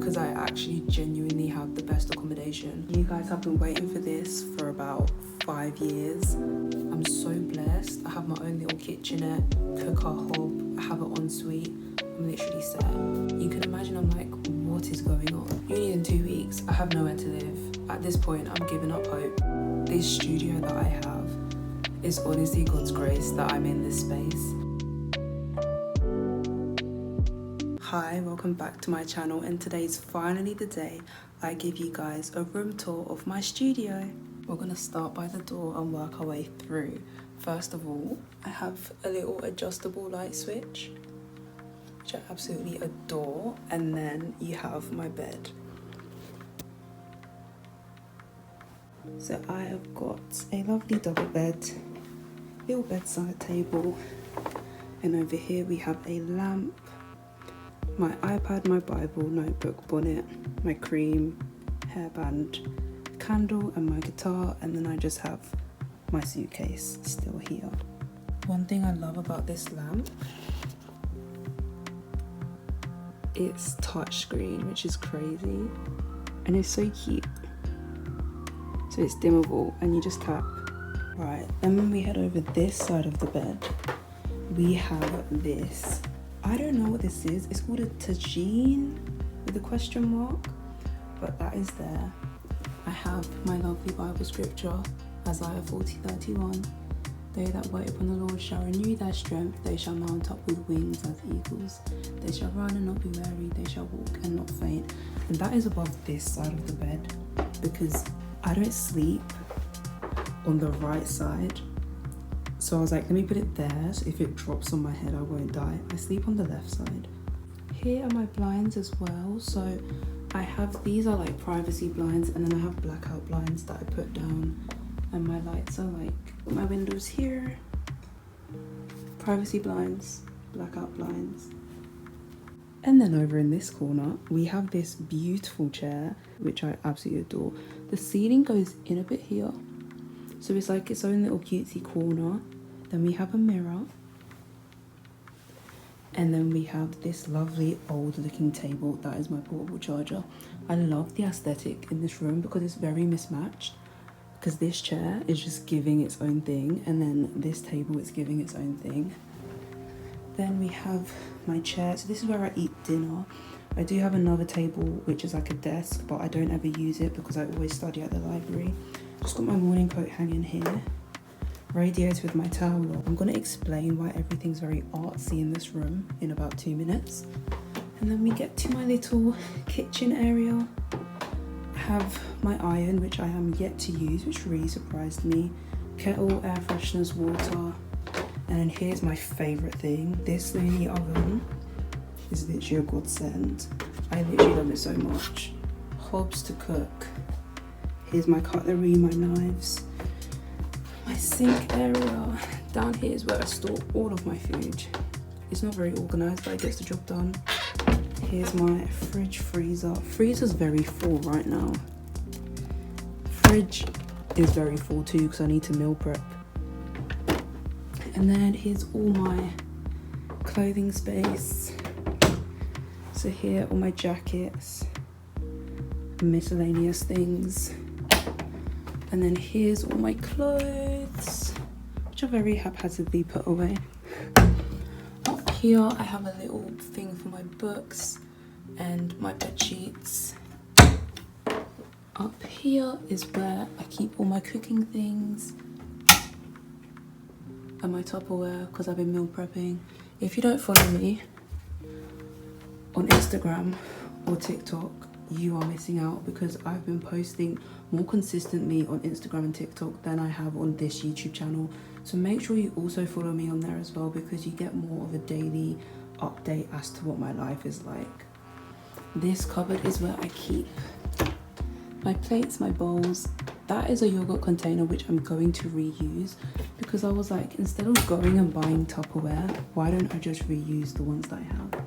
because I actually genuinely have the best accommodation. You guys have been waiting for this for about 5 years. I'm so blessed. I have my own little kitchenette, cooker hob, I have an ensuite. I'm literally set. You can imagine I'm like, what is going on? Uni in 2 weeks, I have nowhere to live. At this point, I'm giving up hope. This studio that I have is honestly God's grace that I'm in this space. Hi, welcome back to my channel, and today's finally the day I give you guys a room tour of my studio. We're gonna start by the door and work our way through. First of all, I have a little adjustable light switch, which I absolutely adore, and then you have my bed. So I have got a lovely double bed, little bedside table, and over here we have a lamp, my iPad, my Bible, notebook, bonnet, my cream, hairband, candle, and my guitar, and then I just have my suitcase still here. One thing I love about this lamp, it's touchscreen, which is crazy, and it's so cute. So it's dimmable and you just tap. Right, then when we head over this side of the bed, we have this. I don't know what this is. It's called a tagine with a question mark, but that is there. I have my lovely Bible scripture, Isaiah 40:31. They that wait upon the Lord shall renew their strength. They shall mount up with wings as eagles. They shall run and not be weary. They shall walk and not faint. And that is above this side of the bed because I don't sleep on the right side. So I was like, let me put it there, so if it drops on my head, I won't die. I sleep on the left side. Here are my blinds as well. So I have, these are like privacy blinds, and then I have blackout blinds that I put down. And my lights are like, my windows here, privacy blinds, blackout blinds. And then over in this corner, we have this beautiful chair, which I absolutely adore. The ceiling goes in a bit here. So it's like its own little cutesy corner. Then we have a mirror. And then we have this lovely old looking table. That is my portable charger. I love the aesthetic in this room because it's very mismatched. Because this chair is just giving its own thing. And then this table is giving its own thing. Then we have my chair. So this is where I eat dinner. I do have another table which is like a desk, but I don't ever use it because I always study at the library. Just got my morning coat hanging here. Radiator with my towel. I'm going to explain why everything's very artsy in this room in about 2 minutes. And then we get to my little kitchen area. I have my iron, which I am yet to use, which really surprised me. Kettle, air fresheners, water. And then here's my favourite thing. This mini oven is literally a godsend. I literally love it so much. Hobs to cook. Here's my cutlery, my knives. My sink area. Down here is where I store all of my food. It's not very organised, but it gets the job done. Here's my fridge, freezer. Freezer's very full right now. Fridge is very full too because I need to meal prep. And then here's all my clothing space. So here, all my jackets, miscellaneous things. And then here's all my clothes, which are very haphazardly put away. Up here, I have a little thing for my books and my bed sheets. Up here is where I keep all my cooking things and my Tupperware because I've been meal prepping. If you don't follow me on Instagram or TikTok, you are missing out because I've been posting more consistently on Instagram and TikTok than I have on this YouTube channel. So make sure you also follow me on there as well because you get more of a daily update as to what my life is like. This cupboard is where I keep my plates, my bowls. That is a yogurt container which I'm going to reuse because I was like, instead of going and buying Tupperware, why don't I just reuse the ones that I have?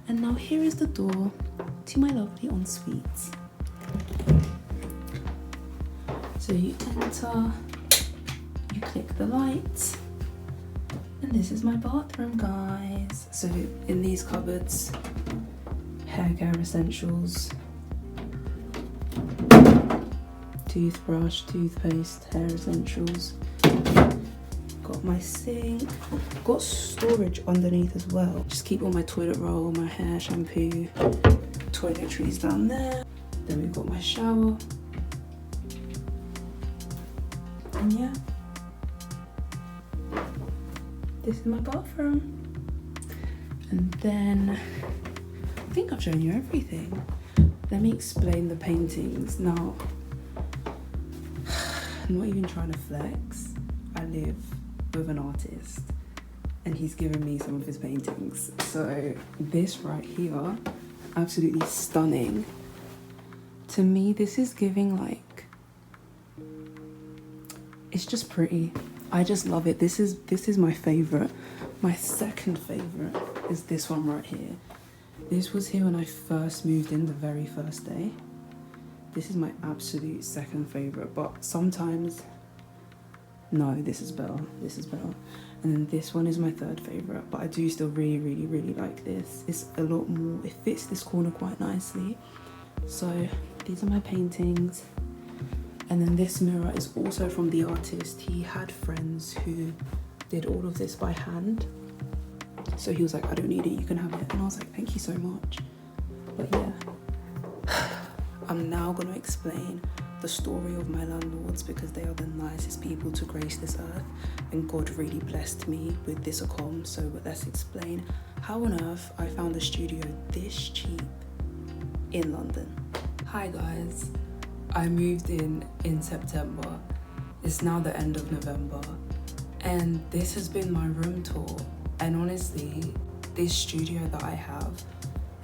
And now here is the door to my lovely ensuite. So you enter, you click the light, and this is my bathroom, guys. So in these cupboards, hair care essentials, toothbrush, toothpaste, hair essentials. Got my sink. Got storage underneath as well. Just keep all my toilet roll, my hair, shampoo, toiletries down there. Then we've got my shower. And yeah, this is my bathroom. And then I think I've shown you everything. Let me explain the paintings. Now, I'm not even trying to flex. I live with an artist and he's given me some of his paintings. So this right here, absolutely stunning. To me, this is giving like, it's just pretty. I just love it. This is my favorite. My second favorite is this one right here. This was here when I first moved in, the very first day. This is my absolute second favorite, but sometimes, no, this is better. This is better. And then this one is my third favorite, but I do still really, really, really like this. It's a lot more, it fits this corner quite nicely. So these are my paintings. And then this mirror is also from the artist. He had friends who did all of this by hand. So he was like, I don't need it, you can have it. And I was like, thank you so much. But yeah, I'm now gonna explain the story of my landlords because they are the nicest people to grace this earth. And God really blessed me with this ACCOMM. So let's explain how on earth I found a studio this cheap in London. Hi guys, I moved in September. It's now the end of November. And this has been my room tour. And honestly, this studio that I have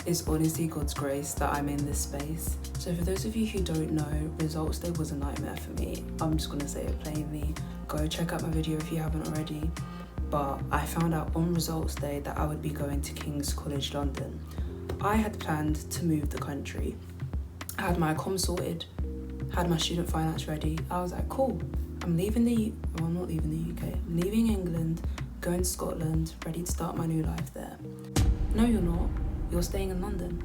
is honestly God's grace that I'm in this space. So for those of you who don't know, results day was a nightmare for me. I'm just gonna say it plainly. Go check out my video if you haven't already. But I found out on results day that I would be going to King's College London. I had planned to move the country. I had my ACCOMM sorted, had my student finance ready. I was like, cool, I'm leaving I'm not leaving the UK, I'm leaving England, going to Scotland, ready to start my new life there. No, you're not. You're staying in London.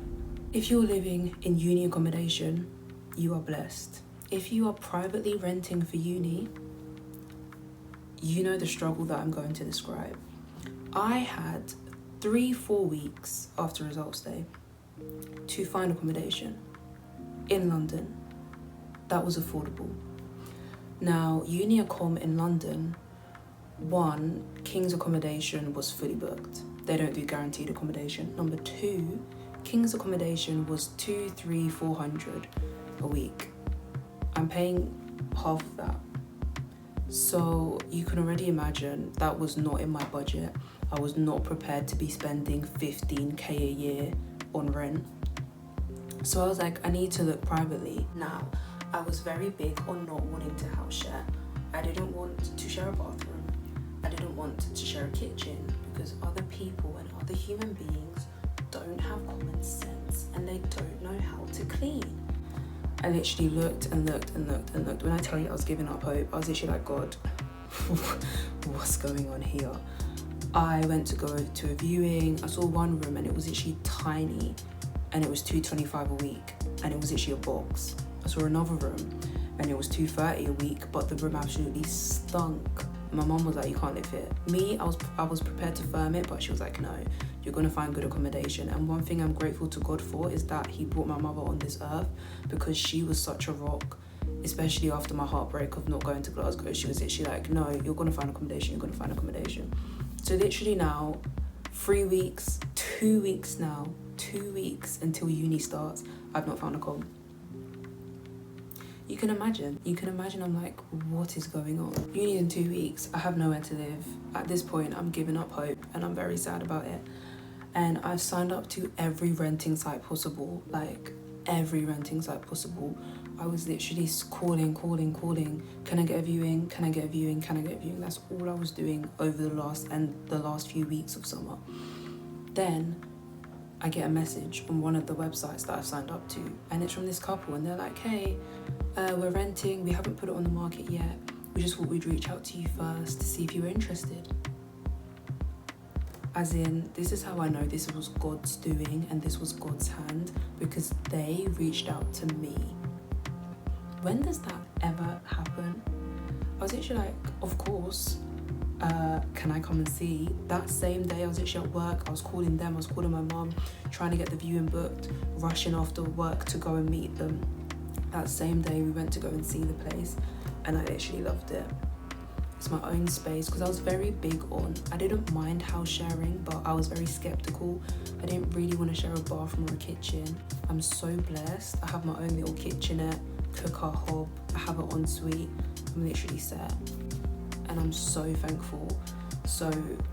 If you're living in uni accommodation, you are blessed. If you are privately renting for uni, you know the struggle that I'm going to describe. I had 3-4 weeks after results day to find accommodation in London that was affordable. Now, uni ACCOMM in London, one, King's accommodation was fully booked. They don't do guaranteed accommodation. Number two, King's accommodation was 200, 300, 400 a week. I'm paying half of that. So you can already imagine that was not in my budget. I was not prepared to be spending 15k a year on rent. So I was like, I need to look privately. Now, I was very big on not wanting to house share. I didn't want to share a bathroom. I didn't want to share a kitchen because other people and other human beings don't have common sense and they don't know how to clean. I literally looked and looked and looked and looked. When I tell you I was giving up hope, I was literally like, God, what's going on here? I went to go to a viewing. I saw one room and it was literally tiny and it was $225 a week and it was literally a box. I saw another room and it was $230 a week, but the room absolutely stunk. My mum was like, you can't live here. Me, I was prepared to firm it, but she was like, no, you're gonna find good accommodation. And one thing I'm grateful to God for is that he brought my mother on this earth because she was such a rock, especially after my heartbreak of not going to Glasgow. She was literally like, no, you're gonna find accommodation, you're gonna find accommodation. So literally now, 3 weeks, 2 weeks now, 2 weeks until uni starts, I've not found a ACCOMM. You can imagine I'm like, what is going on? Uni in 2 weeks, I have nowhere to live. At this point, I'm giving up hope and I'm very sad about it. And I've signed up to every renting site possible, like every renting site possible. I was literally calling. Can I get a viewing? Can I get a viewing? Can I get a viewing? That's all I was doing over the last few weeks of summer. Then I get a message on one of the websites that I've signed up to, and it's from this couple, and they're like, hey, we're renting, we haven't put it on the market yet. We just thought we'd reach out to you first to see if you were interested. As in, this is how I know this was God's doing and this was God's hand, because they reached out to me when does that ever happen? I was literally like, of course, can I come and see? That same day I was literally at work, I was calling them, I was calling my mum, trying to get the viewing booked, rushing after work to go and meet them. That same day we went to go and see the place, and I literally loved it. It's my own space, because I was very big on, I didn't mind house sharing, but I was very skeptical. I didn't really want to share a bathroom or a kitchen. I'm so blessed. I have my own little kitchenette, cooker, hob, I have an ensuite. I'm literally set, and I'm so thankful. So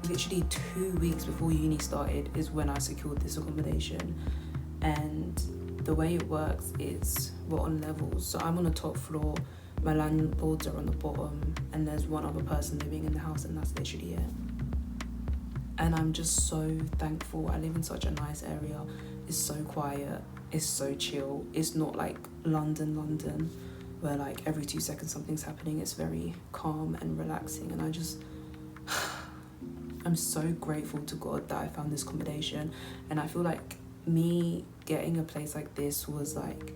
literally 2 weeks before uni started is when I secured this accommodation, and the way it works is we're on levels. So I'm on the top floor, my landlords are on the bottom, and there's one other person living in the house, and that's literally it. And I'm just so thankful. I live in such a nice area. It's so quiet, it's so chill. It's not like London where like every 2 seconds something's happening. It's very calm and relaxing, and I'm so grateful to God that I found this accommodation. And I feel like me getting a place like this was like,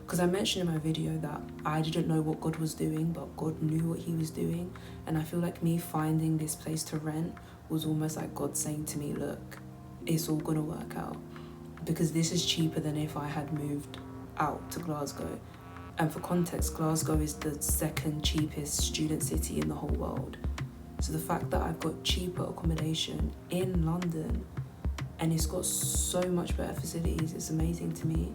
because I mentioned in my video that I didn't know what God was doing, but God knew what he was doing. And I feel like me finding this place to rent was almost like God saying to me, look, it's all gonna work out, because this is cheaper than if I had moved out to Glasgow. And for context, Glasgow is the 2nd cheapest student city in the whole world. So the fact that I've got cheaper accommodation in London, and it's got so much better facilities, it's amazing to me.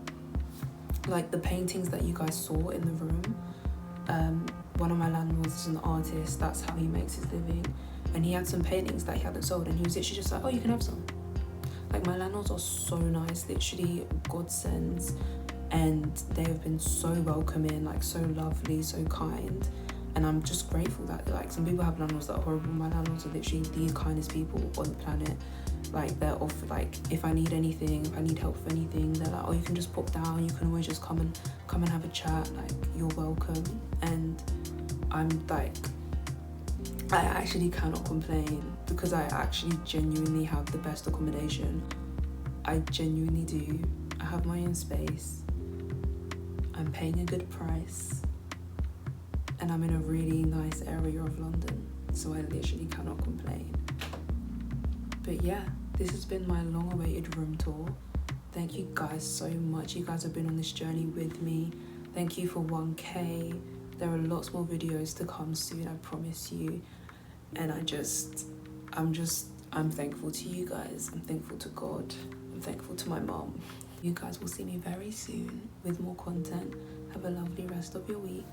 Like the paintings that you guys saw in the room, one of my landlords is an artist, that's how he makes his living, and he had some paintings that he hadn't sold, and he was literally just like, oh, you can have some. Like, my landlords are so nice, literally godsends, and they have been so welcoming, like so lovely, so kind. And I'm just grateful that, like, some people have landlords that are horrible. My landlords are literally the kindest people on the planet. Like, they're off, like, if I need anything, if I need help with anything, they're like, oh, you can just pop down, you can always just come and have a chat, like, you're welcome. And I'm like, I actually cannot complain, because I actually genuinely have the best accommodation. I genuinely do. I have my own space, I'm paying a good price, and I'm in a really nice area of London, so I literally cannot complain. But yeah, this has been my long-awaited room tour. Thank you guys so much. You guys have been on this journey with me. Thank you for 1K. There are lots more videos to come soon, I promise you. And I'm thankful to you guys. I'm thankful to God. I'm thankful to my mom. You guys will see me very soon with more content. Have a lovely rest of your week.